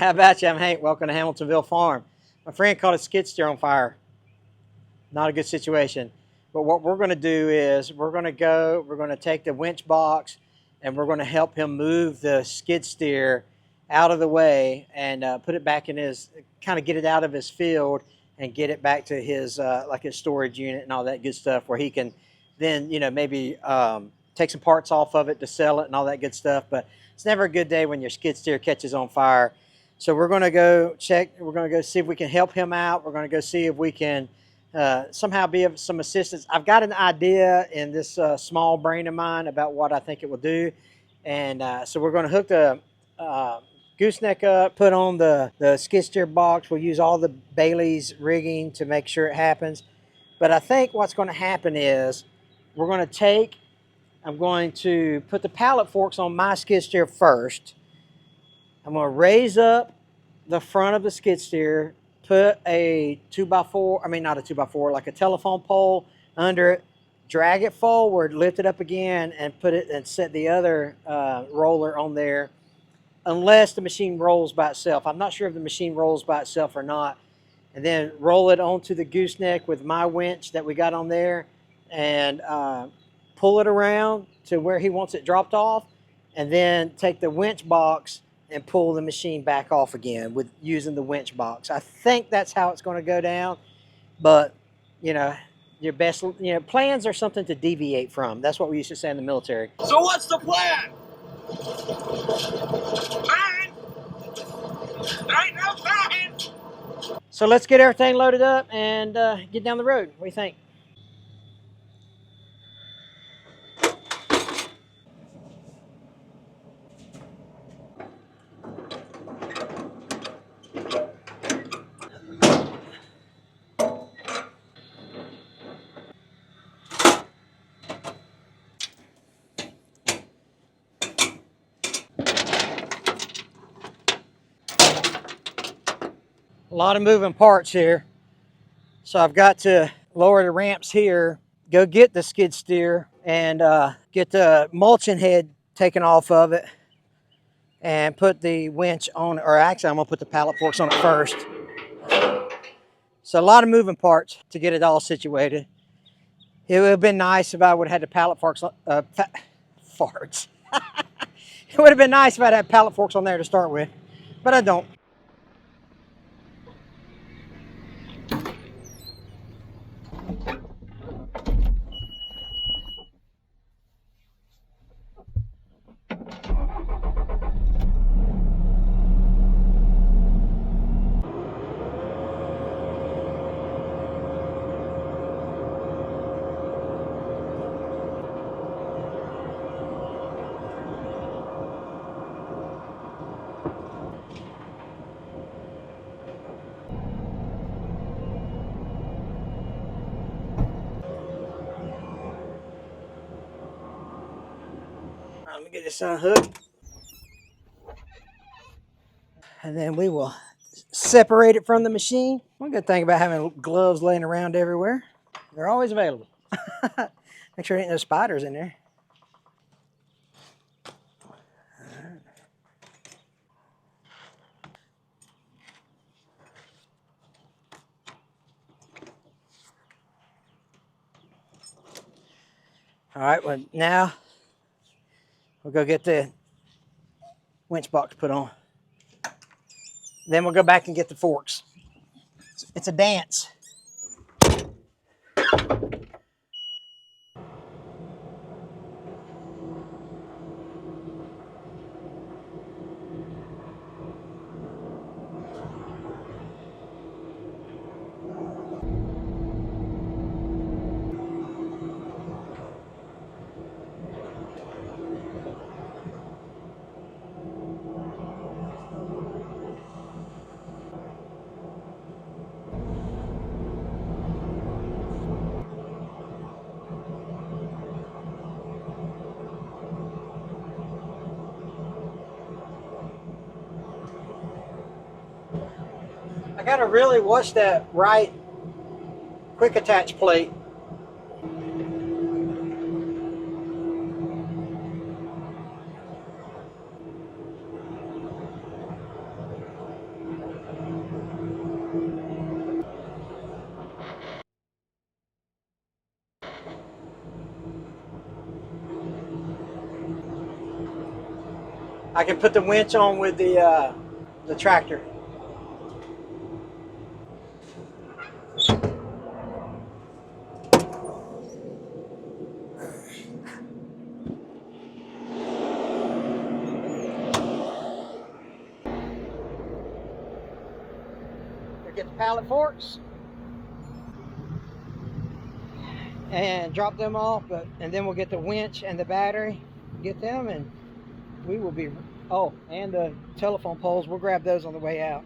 How about you? I'm Hank. Welcome to Hamiltonville Farm. My friend caught a skid steer on fire. Not a good situation. But what we're going to do is we're going to take the winch box and we're going to help him move the skid steer out of the way and put it back in his, kind of get it out of his field and get it back to his, like his storage unit and all that good stuff where he can then, maybe take some parts off of it to sell it and all that good stuff. But it's never a good day when your skid steer catches on fire. So we're going to go check, we're going to go see if we can help him out. We're going to go see if we can somehow be of some assistance. I've got an idea in this small brain of mine about what I think it will do. And so we're going to hook the gooseneck up, put on the skid steer box. We'll use all the Bailey's rigging to make sure it happens. But I think what's going to happen is we're going to I'm going to put the pallet forks on my skid steer first. I'm going to raise up the front of the skid steer, put a 2x4, I mean not a 2x4, like a telephone pole under it, drag it forward, lift it up again, and put it and set the other roller on there, unless the machine rolls by itself. I'm not sure if the machine rolls by itself or not. And then roll it onto the gooseneck with my winch that we got on there, and pull it around to where he wants it dropped off, and then take the winch box and pull the machine back off again with using the winch box. I think that's how it's going to go down, but your best, plans are something to deviate from. That's what we used to say in the military. So what's the plan? Ain't no plan. So let's get everything loaded up and get down the road. What do you think? A lot of moving parts here. So I've got to lower the ramps here, go get the skid steer, and get the mulching head taken off of it, and put the winch on, or actually I'm gonna put the pallet forks on it first. So a lot of moving parts to get it all situated. It would have been nice if I would have had the pallet forks, farts. It would have been nice if I had pallet forks on there to start with, but I don't. Let me get this unhooked. And then we will separate it from the machine. One good thing about having gloves laying around everywhere, they're always available. Make sure there ain't no spiders in there. All right, well now we'll go get the winch box put on. Then we'll go back and get the forks. It's a dance. I gotta really watch that right quick attach plate. I can put the winch on with the tractor. Get the pallet forks and drop them off, and then we'll get the winch and the battery, get them, and we will be, oh, and the telephone poles, we'll grab those on the way out.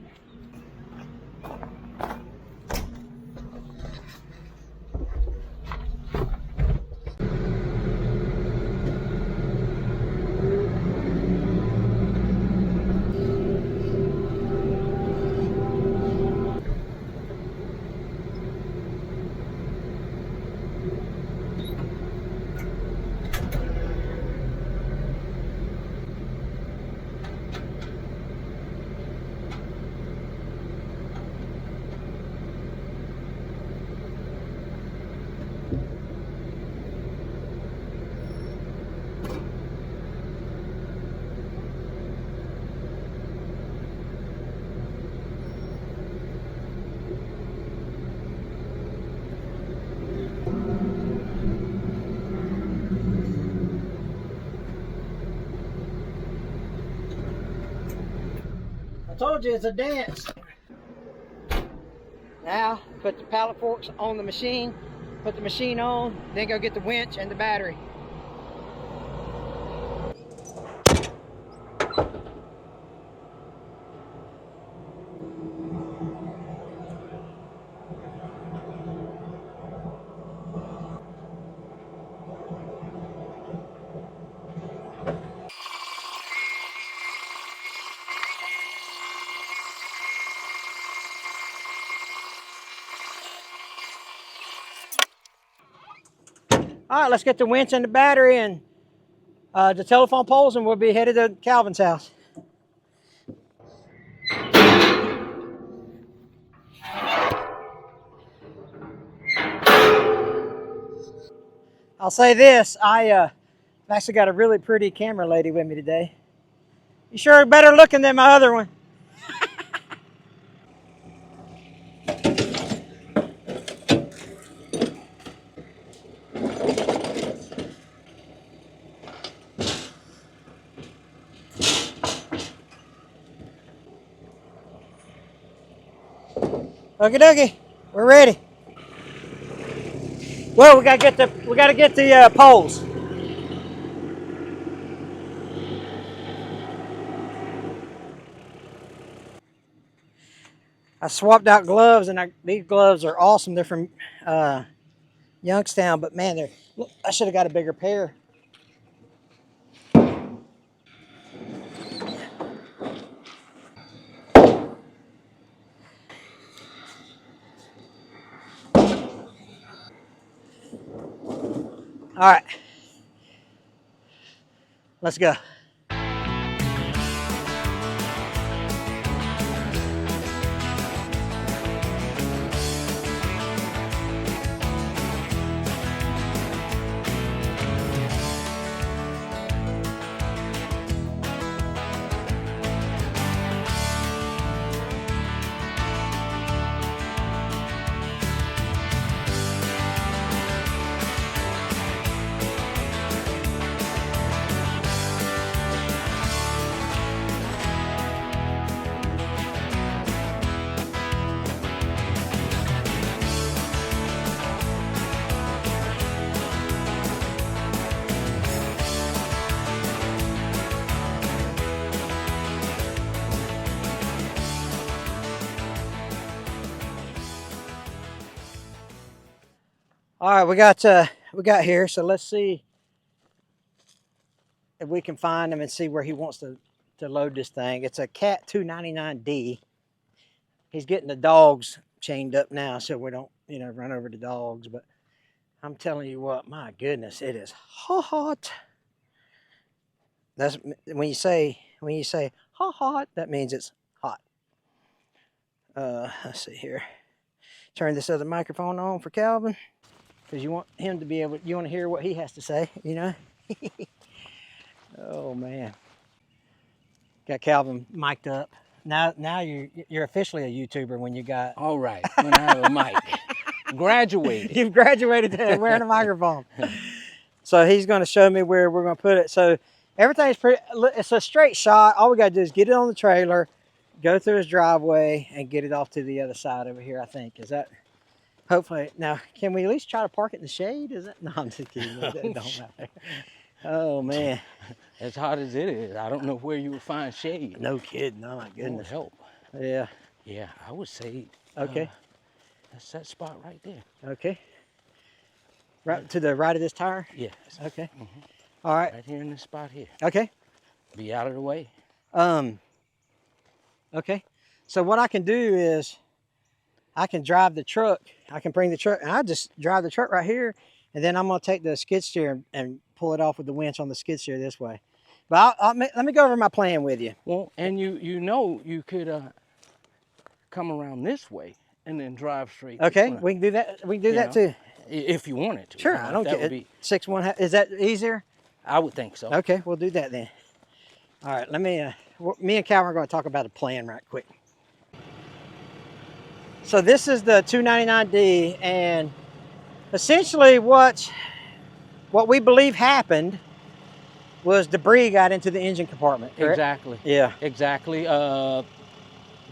I told you it's a dance. Now, put the pallet forks on the machine, put the machine on, then go get the winch and the battery. All right, let's get the winch and the battery and the telephone poles, and we'll be headed to Calvin's house. I'll say this, I've actually got a really pretty camera lady with me today. You sure better looking than my other one. Okie dokie, we're ready. Well, we gotta get the poles. I swapped out gloves, and these gloves are awesome. They're from Youngstown, but man, I should have got a bigger pair. All right, let's go. All right, we got here, so let's see if we can find him and see where he wants to load this thing. It's a Cat 299D. He's getting the dogs chained up now, so we don't, run over the dogs. But I'm telling you what, my goodness, it is hot. That's when you say hot, that means it's hot. Let's see here. Turn this other microphone on for Calvin, because you want him to be able. You want to hear what he has to say, Oh man. Got Calvin mic'd up. Now you're officially a YouTuber when you got. All right, when I have a mic. Graduated. You've graduated to wearing a microphone. So he's going to show me where we're going to put it. So everything's pretty. It's a straight shot. All we got to do is get it on the trailer, go through his driveway, and get it off to the other side over here. I think is that. Hopefully, now can we at least try to park it in the shade? Is it? No, I'm just kidding. It don't matter. Oh man. As hot as it is, I don't know where you would find shade. No kidding. Oh my goodness. Help. Yeah. Yeah, I would say. Okay. That's that spot right there. Okay. Right to the right of this tire? Yes. Okay. All right. Right here in this spot here. Okay. Be out of the way. Okay. So what I can do is I can drive the truck. I can bring the truck and I just drive the truck right here, and then I'm gonna take the skid steer and pull it off with the winch on the skid steer this way. But let me go over my plan with you. Well, and you know you could come around this way and then drive straight. Okay, we can do that. We can do that too. If you wanted to. Sure, I don't care. 6-1. Is that easier? I would think so. Okay, we'll do that then. All right, let me. Me and Calvin are going to talk about a plan right quick. So this is the 299D, and essentially what we believe happened was debris got into the engine compartment. Correct? Exactly. Yeah. Exactly.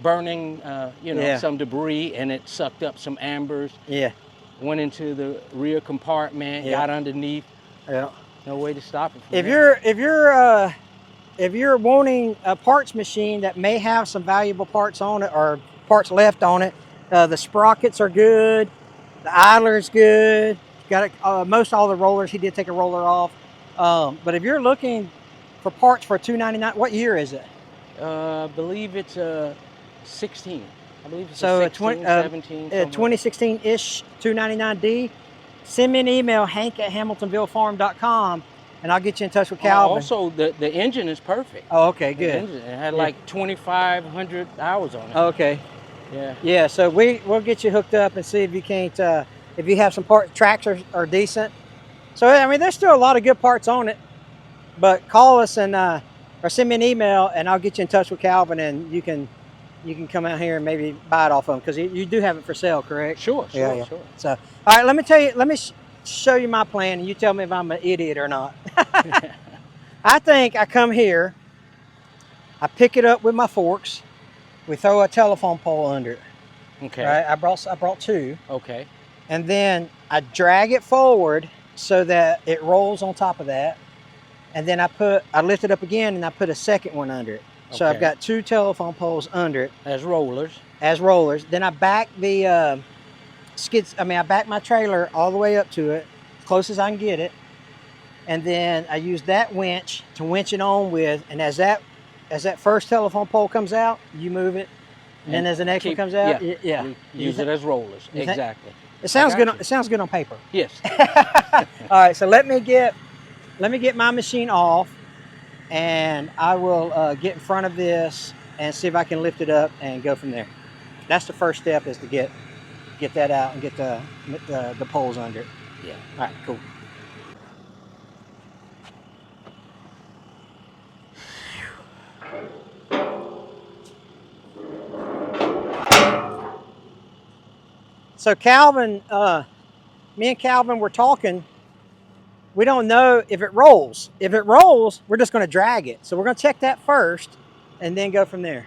Burning, some debris, and it sucked up some ambers. Yeah. Went into the rear compartment, got underneath. Yeah. No way to stop it. If you're wanting a parts machine that may have some valuable parts on it or parts left on it, the sprockets are good, the idler's good. Got most all the rollers. He did take a roller off. But if you're looking for parts for $299, what year is it? I believe it's 16. I believe it's so 16, 17. 2016-ish 299D. Send me an email, hank@hamiltonvillefarm.com, and I'll get you in touch with Calvin. Also, the engine is perfect. Oh, okay, good. It had like 2,500 hours on it. Okay. Yeah. Yeah, so we'll get you hooked up and see if you can't, if you have some parts, tracks are decent. So, I mean, there's still a lot of good parts on it, but call us and, or send me an email and I'll get you in touch with Calvin, and you can come out here and maybe buy it off of him, because you do have it for sale, correct? Sure. Yeah. So, all right, let me show you my plan, and you tell me if I'm an idiot or not. I think I come here, I pick it up with my forks, we throw a telephone pole under it. Okay. Right, I brought two. Okay. And then I drag it forward so that it rolls on top of that. And then I lift it up again and I put a second one under it. Okay. So I've got two telephone poles under it. As rollers. Then I back the I back my trailer all the way up to it, as close as I can get it. And then I use that winch to winch it on with. And as that first telephone pole comes out, you move it. And then as the next one comes out, yeah. Use it as rollers. Exactly. It sounds good. It sounds good on paper. Yes. All right. So let me get my machine off, and I will get in front of this and see if I can lift it up and go from there. That's the first step, is to get that out and get the poles under it. Yeah. All right. Cool. So Calvin, me and Calvin were talking. We don't know if it rolls. If it rolls, we're just going to drag it. So we're going to check that first and then go from there.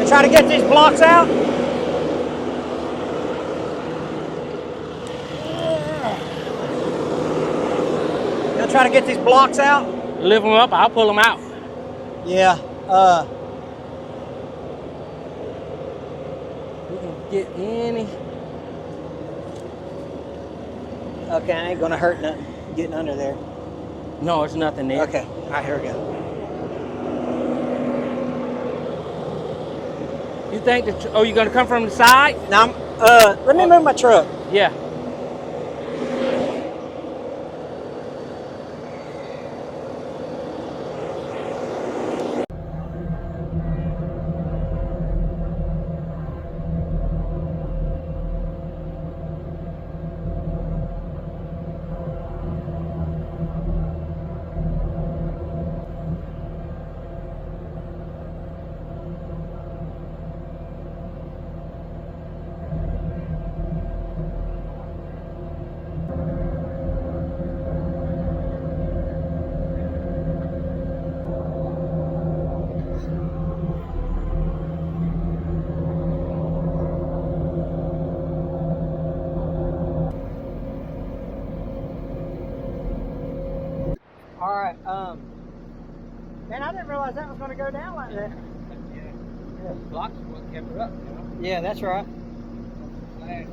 Try to get these blocks out. gonna try to get these blocks out. Lift them up, I'll pull them out. Yeah. We can get any. Okay, I ain't gonna hurt nothing getting under there. No, it's nothing there. Okay. All right, here we go. You think that? Oh, you're gonna come from the side? Now, let me move my truck. Yeah. All right. Man, I didn't realize that was gonna go down like that. Yeah. Blocks is what kept it up, you know. Yeah, that's right. Flag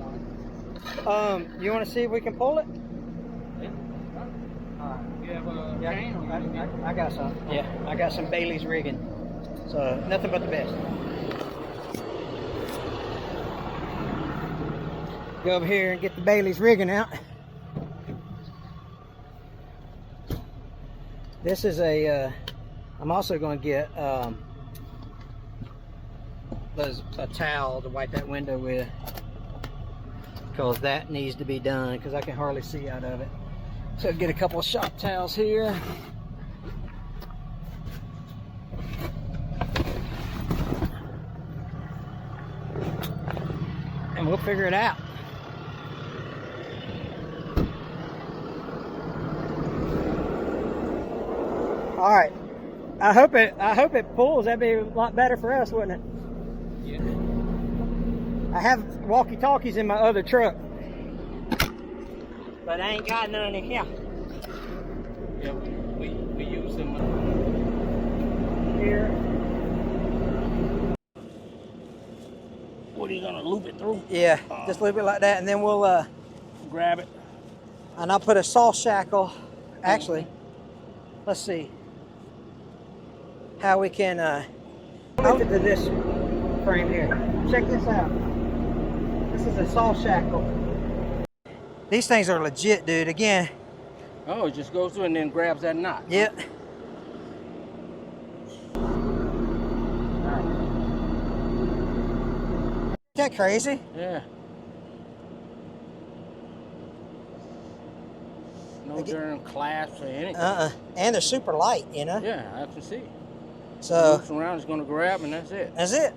on it. You want to see if we can pull it? Yeah. All right. You have a Yeah, chain or you need- I got some. Yeah, I got some Bailey's rigging. So nothing but the best. Go over here and get the Bailey's rigging out. This is a. I'm also going to get a towel to wipe that window with, because that needs to be done, because I can hardly see out of it. So get a couple of shop towels here. And we'll figure it out. All right. I hope it pulls. That'd be a lot better for us, wouldn't it? Yeah. I have walkie-talkies in my other truck, but I ain't got none in here. Yeah, we use them. Here. What are you gonna loop it through? Yeah, just leave it like that, and then we'll Grab it. and I'll put a saw shackle. Actually, let's see how we can hook it to this frame here. Check this out. This is a saw shackle. These things are legit, dude. Again. Oh, it just goes through and then grabs that knot. Yep. Isn't that crazy? Yeah. No darn clasps or anything. And they're super light, you know? Yeah, I can see. So Loops around, it's gonna grab and that's it. that's it.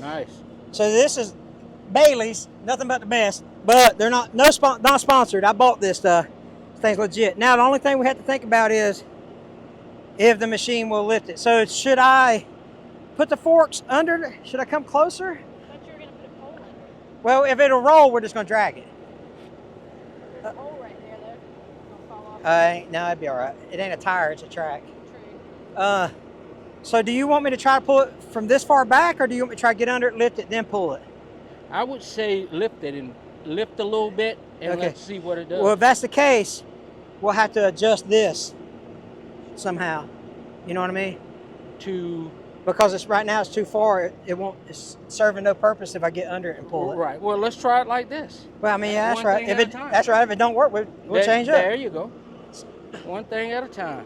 Nice. So this is Bailey's, nothing but the best, but they're not sponsored. I bought this stuff. This thing's legit. Now the only thing we have to think about is if the machine will lift it. So should I put the forks under? Should I come closer? I thought you were going to put a pole under. Well, if it'll roll, we're just gonna drag it. There's a hole right there, though. It's gonna fall off. No, it'd be all right. It ain't a tire, it's a track. True. So do you want me to try to pull it from this far back, or do you want me to try to get under it, lift it, then pull it? I would say lift it and lift a little bit and Okay. let's see what it does. Well, if that's the case, we'll have to adjust this somehow. You know what I mean? To Because it's right now it's too far. It won't. It's serving no purpose if I get under it and pull it. right. Well, let's try it like this. Well, I mean, yeah, that's One right. thing If at it a time. that's right. If it don't work, we'll change up. There you go. One thing at a time.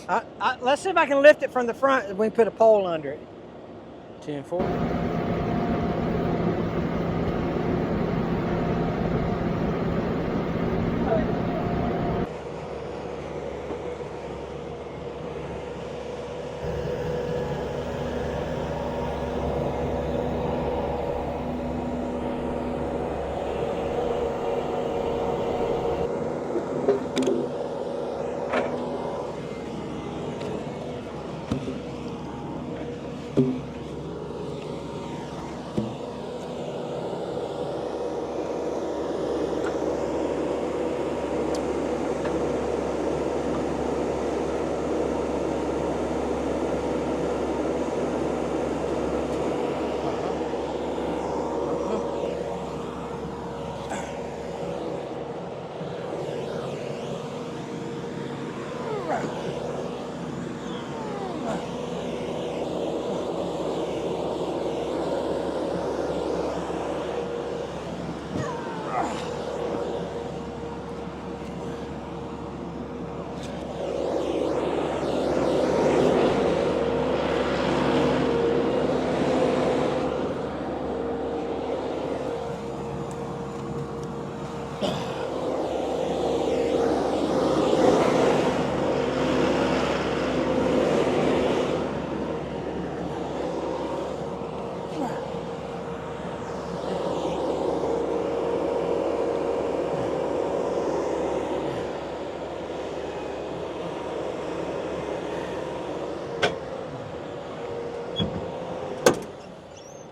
Let's see if I can lift it from the front and we can put a pole under it. 10-4.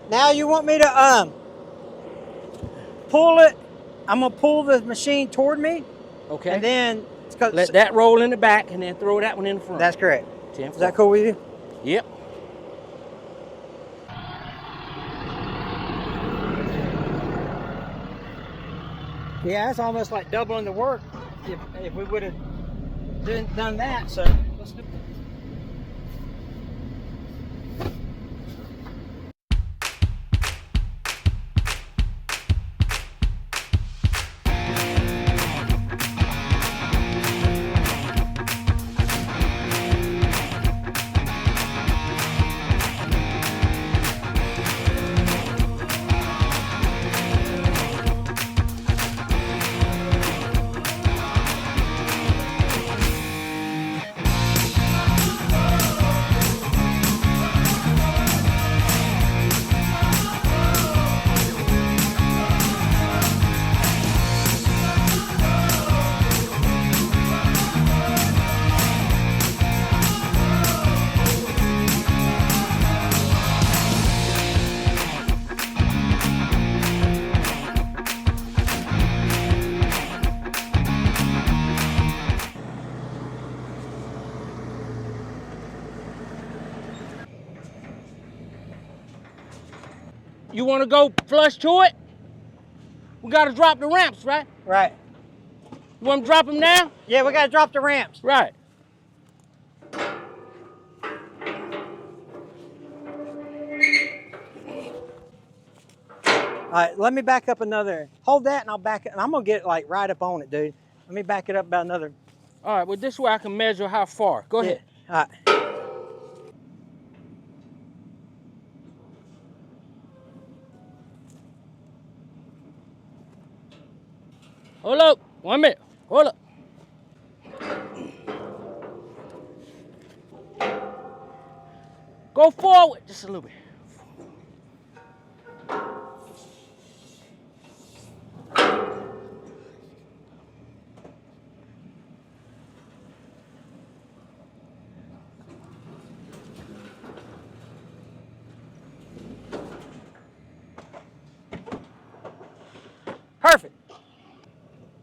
Now you want me to pull it? I'm gonna pull the machine toward me, Okay. and then Let that roll in the back and then throw that one in the front. That's correct. 10-4. Is that cool with you? Yep. Yeah, it's almost like doubling the work if we would have done that. So let's do it. You want to go flush to it? We got to drop the ramps, right? Right. You want to drop them now? Yeah, we gotta drop the ramps. Right. All right, let me back up another. Hold that, and I'll back it. And I'm gonna get like right up on it, dude. Let me back it up about another. All right, well, this way I can measure how far. Go ahead. All right. Hold up. 1 minute. Hold up. Go forward just a little bit. Perfect.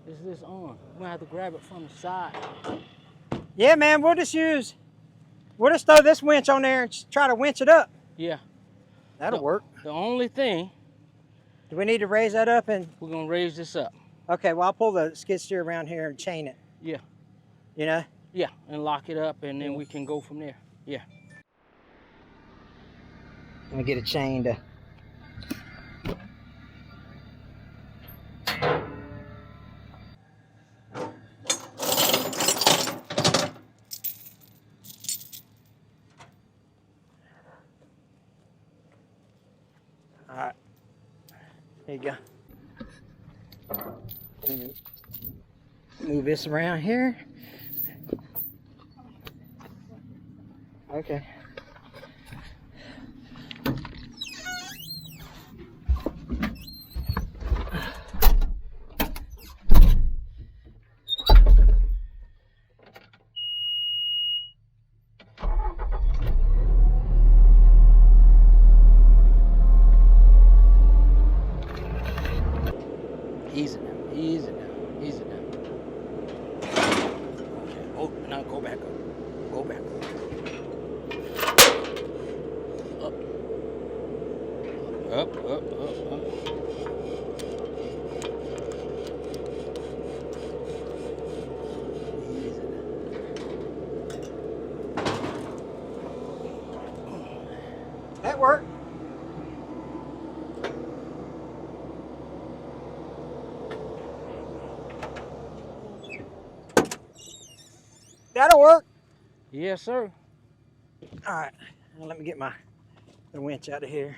Is this on? We're gonna have to grab it from the side. Yeah, man. We'll just throw this winch on there and try to winch it up. Yeah. That'll work. The only thing, Do we need to raise that up and? we're gonna raise this up. Okay. Well, I'll pull the skid steer around here and chain it. Yeah. You know. Yeah, and lock it up, and then we can go from there. Yeah. Let me get it chained. All right. There you go. Move this around here. Okay. Easy now, easy now, easy now. Okay. Oh, now go back up. Go back up. Up. Easy now. That worked. That'll work. Yes, sir. All right, now let me get the winch out of here.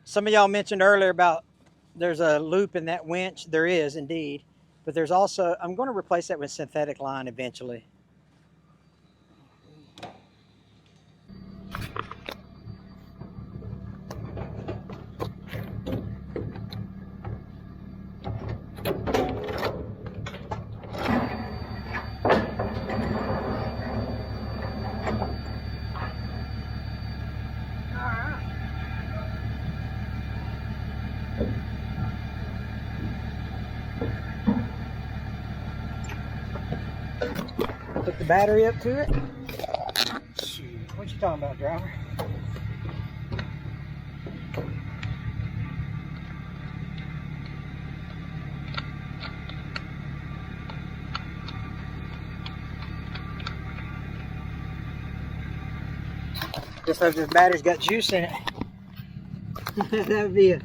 Some of y'all mentioned earlier about there's a loop in that winch. There is indeed, but there's also, I'm going to replace that with synthetic line eventually. Hook the battery up to it. Shoot, what you talking about, driver? Just hope this battery's got juice in it. That would be I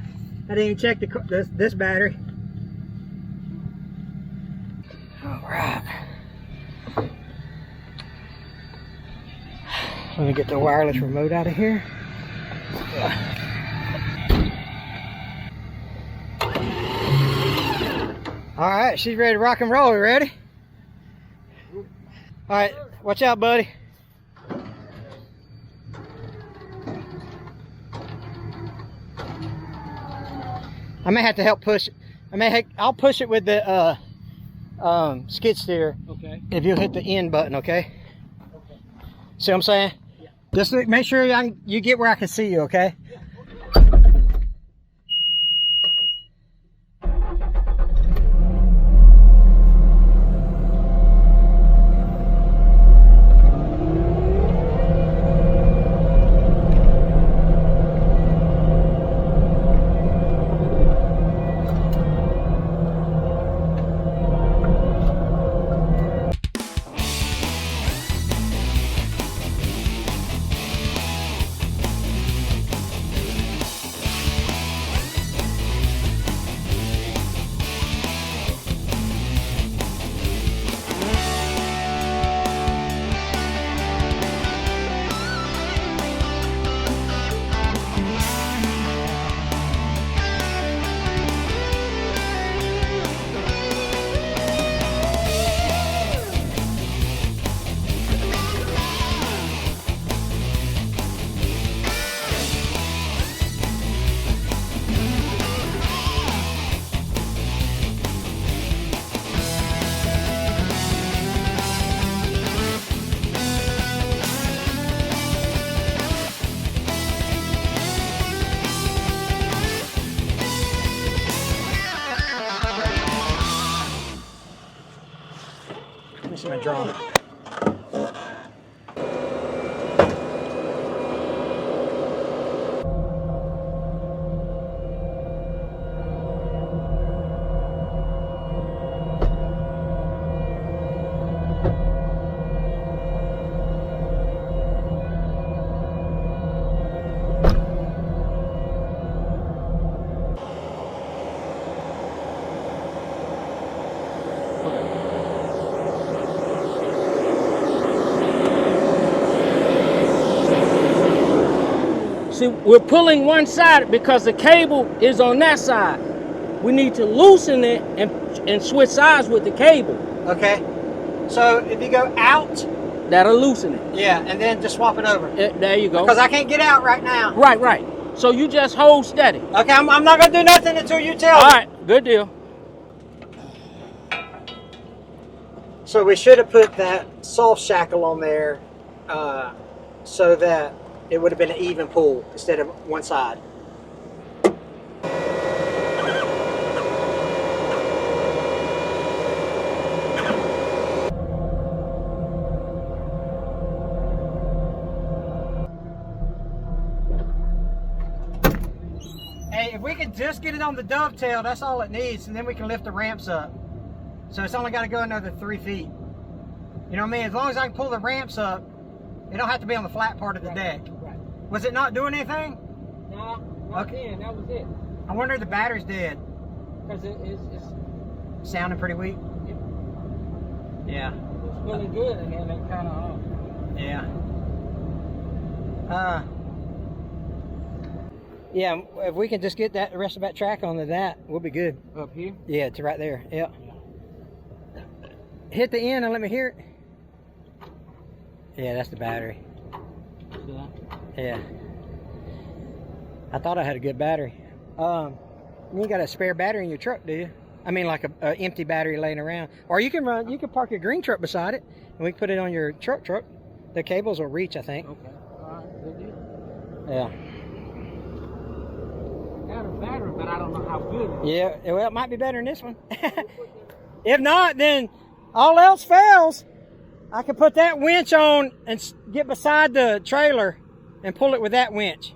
didn't even check this battery. All right. Let me get the wireless remote out of here. All right, she's ready to rock and roll. You ready? All right, watch out, buddy. I may have to help push it. I'll push it with the skid steer. Okay. If you'll hit the end button, okay? Okay. See what I'm saying? Yeah. Just make sure you get where I can see you, okay? Let me see my drone. See, we're pulling one side because the cable is on that side. We need to loosen it and switch sides with the cable. Okay. So if you go out, That'll loosen it. yeah, and then just swap it over. There you go. Because I can't get out right now. Right. So you just hold steady. Okay, I'm not gonna do nothing until you tell me. All right, good deal. So we should have put that soft shackle on there so that it would have been an even pull instead of one side. Hey, if we can just get it on the dovetail, that's all it needs, and then we can lift the ramps up. So it's only got to go another 3 feet. You know what I mean? As long as I can pull the ramps up, it don't have to be on the flat part of the deck. Right. Was it not doing anything? No, not then. That was it. I wonder if the battery's dead. Because it's Sounding pretty weak. Yeah. feeling good, and then it kind of. Yeah. Yeah, if we can just get that the rest of that track onto that, we'll be good. Up here? Yeah, it's right there. Yeah. Hit the end and let me hear it. Yeah, that's the battery. Yeah. I thought I had a good battery. You ain't got a spare battery in your truck, do you? I mean, like a empty battery laying around. Or you can park your green truck beside it, and we can put it on your truck. The cables will reach, I think. Okay. All right. Good deal. Yeah. Got a battery, but I don't know how good it is. Yeah, well, it might be better than this one. If not, then all else fails, I can put that winch on and get beside the trailer and pull it with that winch.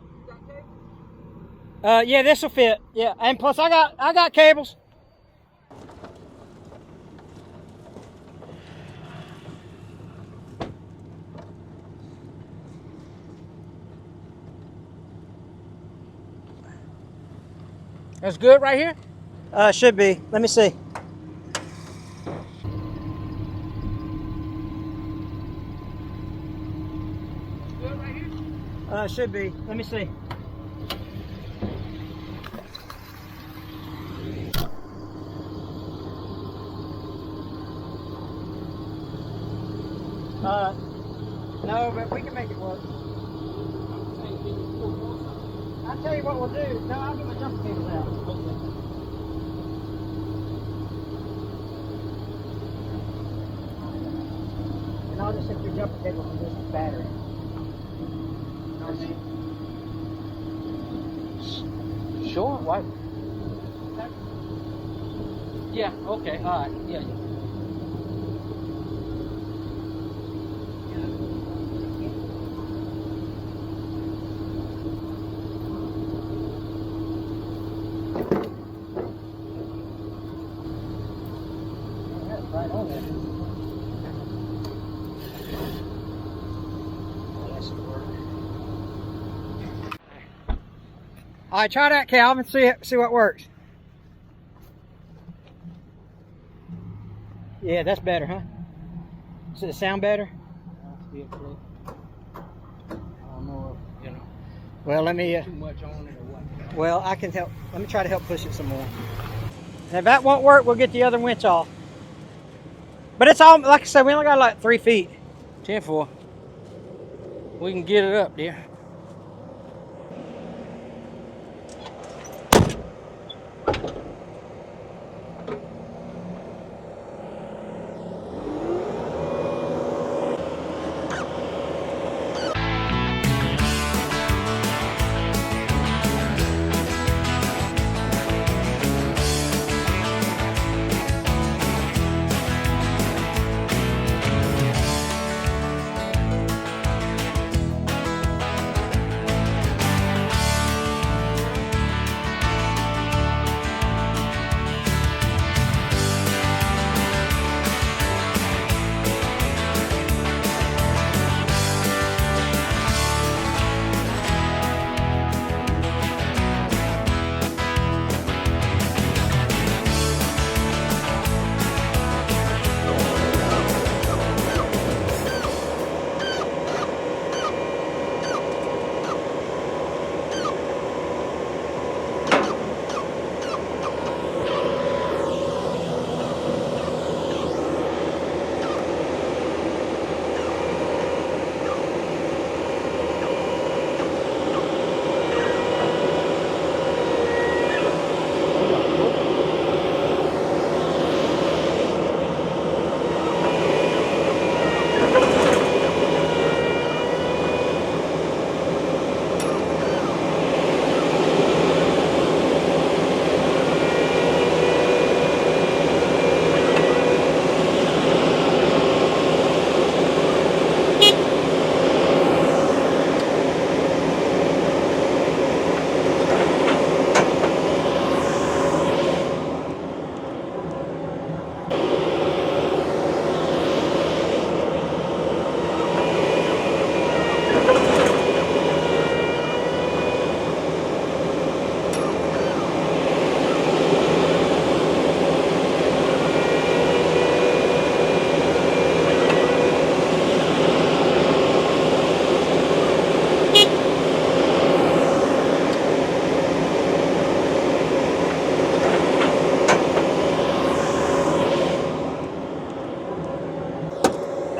Yeah, this will fit. Yeah, and plus I got cables. That's good right here? Should be. Let me see. Good right here? Should be. Let me see. No, but we can make it work. I'll tell you what we'll do. No, I'll get my jumper cables out. And I'll just set your jumper cable from this battery. You know what I mean? Sure. Why? Yeah. Okay. All right. Yeah. Right on there. All right, try that, Calvin. See what works. Yeah, that's better, huh? Does it sound better? I don't know if, Well, let me. too much on it or what. Well, I can help. Let me try to help push it some more. And if that won't work, we'll get the other winch off. But it's all, like I said, we only got like 3 feet. 10-4. We can get it up there.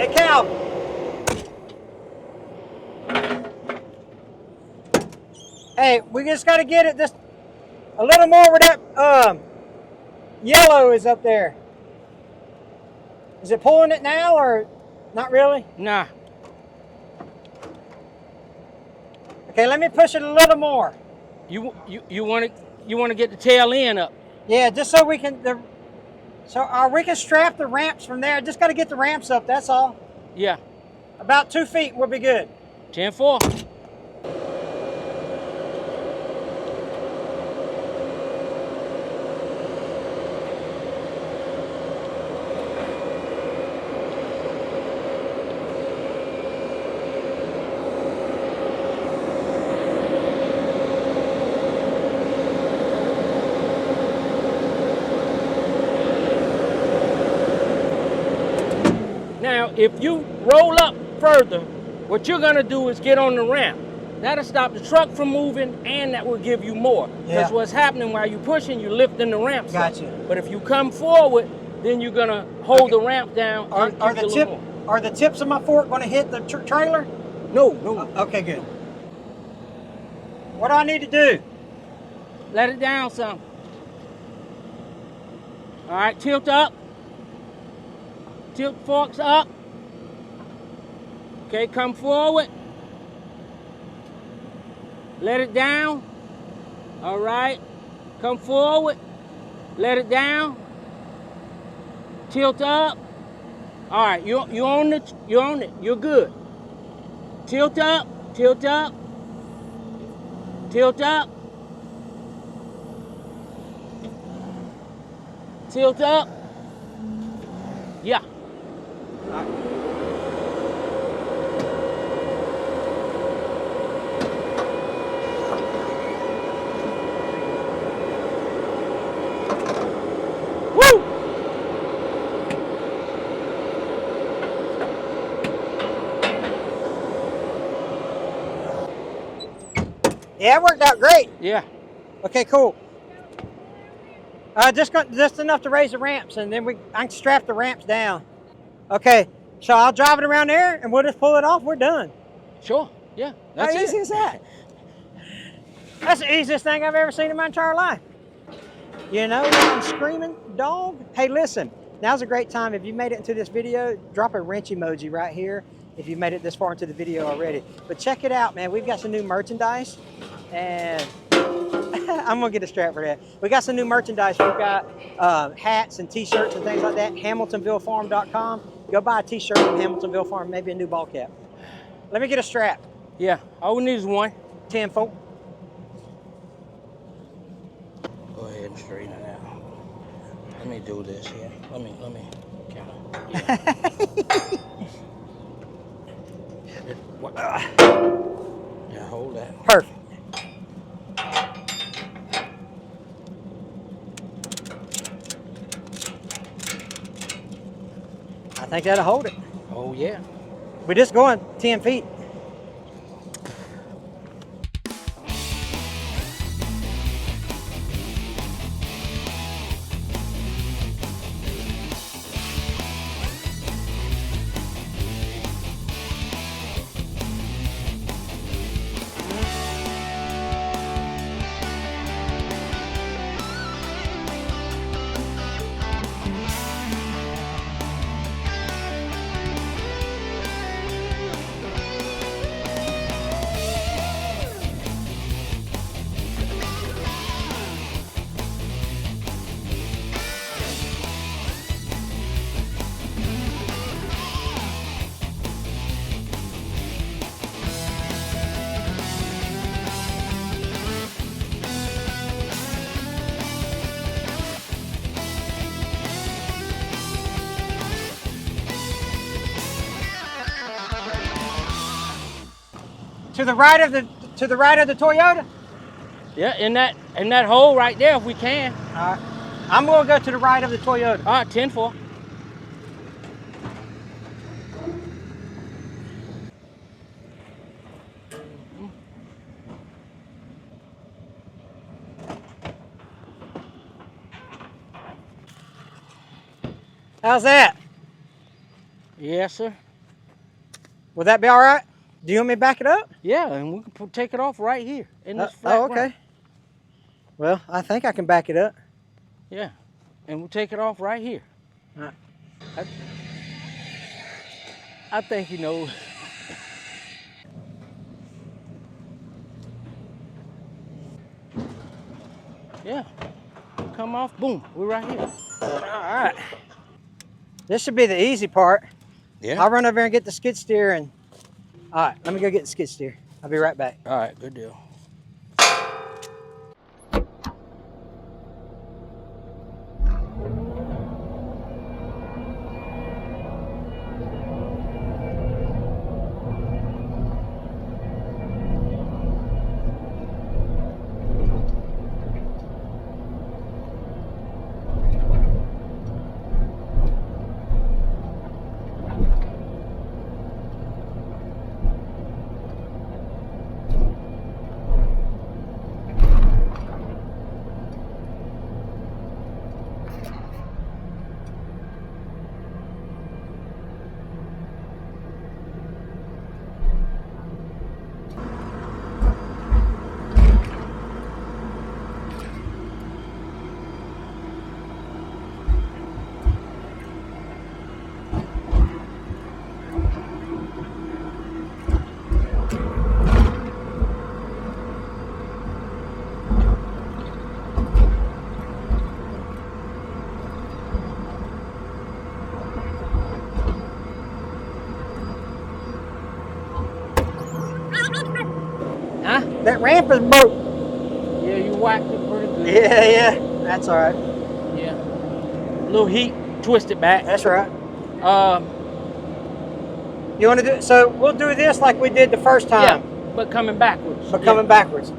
Hey, Cal. Hey, we just got to get it just a little more where that yellow is up there. Is it pulling it now or not really? Nah. Okay, let me push it a little more. You want to get the tail end up. Yeah, just so we can we can strap the ramps from there. Just got to get the ramps up. That's all. Yeah. About 2 feet will be good. 10-4. Now, if you roll up further, what you're gonna do is get on the ramp. That'll stop the truck from moving, and that will give you more. Because what's happening while you're pushing, you're lifting the ramps Gotcha. up. But if you come forward, then you're gonna hold the ramp down. Are the tips of my fork going to hit the trailer? No, no. Okay, good. What do I need to do? Let it down some. All right, tilt up. Tilt forks up. Okay, come forward. Let it down. All right, come forward. Let it down. Tilt up. All right, you on it. You on it. You're good. Tilt up. Tilt up. Tilt up. Tilt up. Yeah. Woo! Yeah, it worked out great. Yeah. Okay, cool. Just enough to raise the ramps, and then I can strap the ramps down. Okay, so I'll drive it around there, and we'll just pull it off. We're done. Sure. Yeah. How easy is that? That's the easiest thing I've ever seen in my entire life. You know, I'm screaming, dog. Hey, listen, now's a great time. If you made it into this video, drop a wrench emoji right here if you made it this far into the video already. But check it out, man. We've got some new merchandise, and I'm gonna get a strap for that. We got some new merchandise. We've got hats and t-shirts and things like that. hamiltonvillefarm.com. Go buy a t-shirt from Hamiltonville Farm, maybe a new ball cap. Let me get a strap. Yeah. All we need is one. 10-4. Go ahead and straighten it out. Let me do this here. Let me count it. Yeah. Yeah, hold that. Perfect. I think that'll hold it. Oh, yeah. We're just going 10 feet. To the right of the Toyota? Yeah, in that hole right there if we can. All right. I'm gonna go to the right of the Toyota. All right, 10-4. How's that? Yes, sir. Will that be all right? Do you want me to back it up? Yeah, and we can take it off right here in this flat Oh, okay. ground. Well, I think I can back it up. Yeah, and we'll take it off right here. All right. I think he knows. Yeah, come off, boom, we're right here. All right. This should be the easy part. Yeah. I'll run over here and get the skid steer and, all right, let me go get the skid steer. I'll be right back. All right, good deal. Huh? That ramp is broke. Yeah, you whacked it pretty good. Yeah, that's all right. Yeah. Little heat, twist it back. That's right. Um, You want to do, so we'll do this like we did the first yeah, time, but coming backwards. but coming backwards.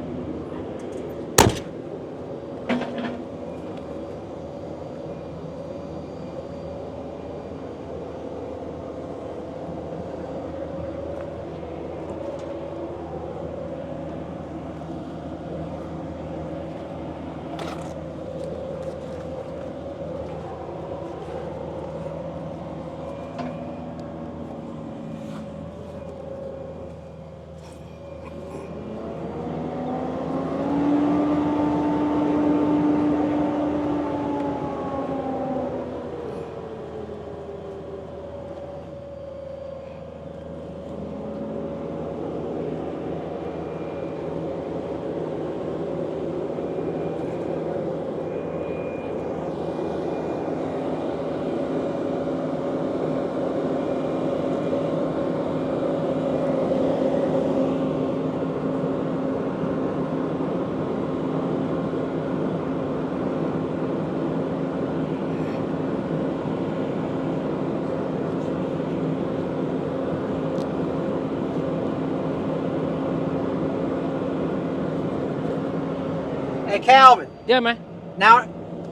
Hey Calvin, Yeah, man. now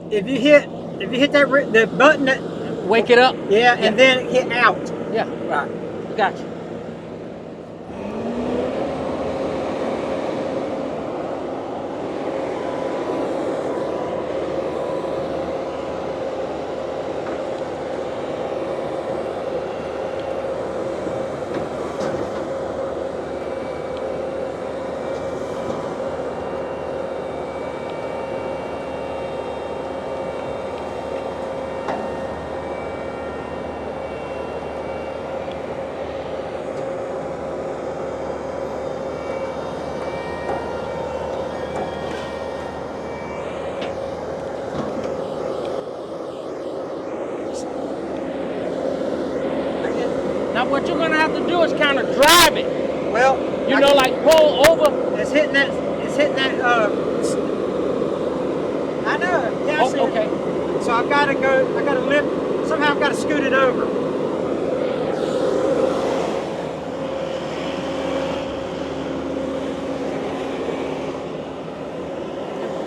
if you hit that the button that, Wake it up. yeah, and then hit out. Yeah, Right. got you. Now what you're gonna have to do is kind of drive it. Well, You know, like pull over. it's hitting that. It's hitting that. I know. Yeah. I Oh, see it. okay. So I've got to go. I got to lift. Somehow I've got to scoot it over.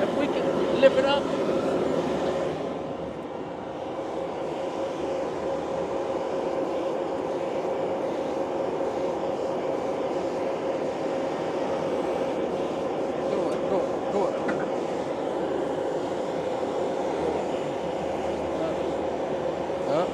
If we can lift it up. Go it. Up.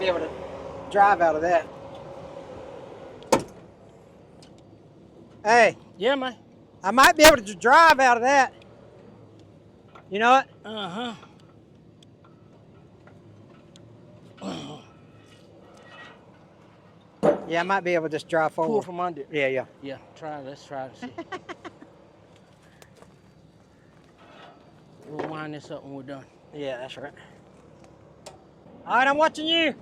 might be able to drive out of that. Hey. Yeah, man. I might be able to drive out of that. You know what? Uh-huh. Yeah, I might be able to just drive forward. Pull from under. Yeah, yeah. Yeah, let's try to see. We'll wind this up when we're done. Yeah, that's right. All right, I'm watching you.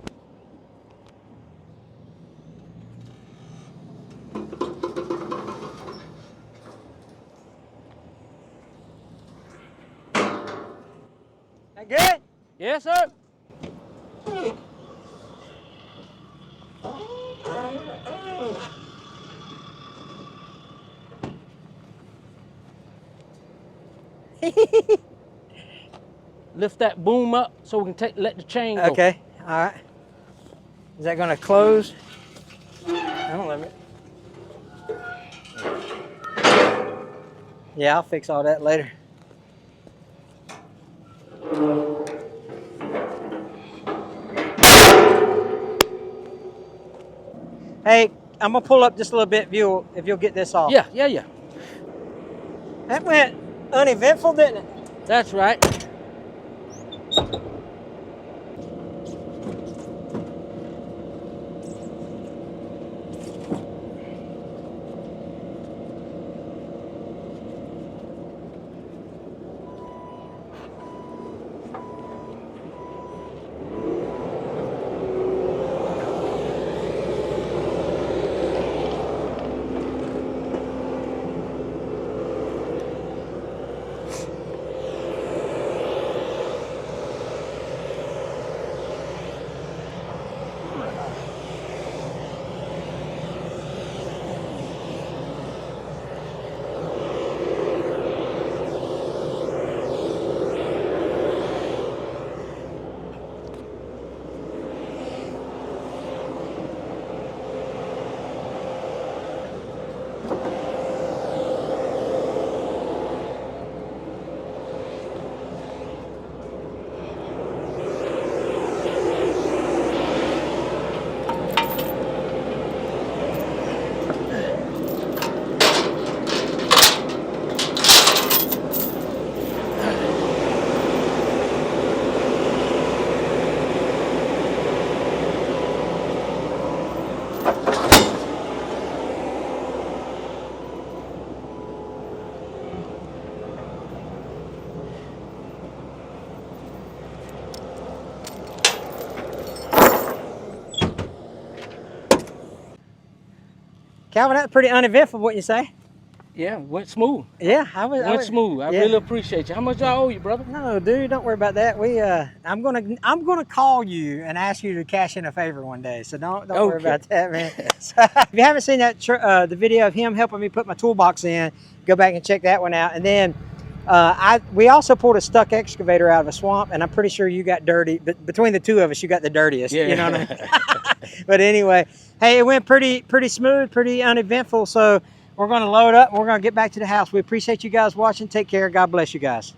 That good? Yes, sir. Lift that boom up so we can let the chain go. Okay, all right. Is that gonna close? Don't let me. Yeah, I'll fix all that later. Hey, I'm gonna pull up just a little bit if you'll get this off. Yeah. That went uneventful, didn't it? That's right. Calvin, that's pretty uneventful, wouldn't you say? Yeah, went smooth. Yeah, Went smooth. I really appreciate you. How much I owe you, brother? No, dude, don't worry about that. I'm gonna call you and ask you to cash in a favor one day. So don't worry about that, man. So, if you haven't seen that the video of him helping me put my toolbox in, go back and check that one out. And then we also pulled a stuck excavator out of a swamp, and I'm pretty sure you got dirty. But between the two of us, you got the dirtiest. Yeah. You know what I mean? But anyway, hey, it went pretty smooth, pretty uneventful. So we're going to load up and we're going to get back to the house. We appreciate you guys watching. Take care. God bless you guys.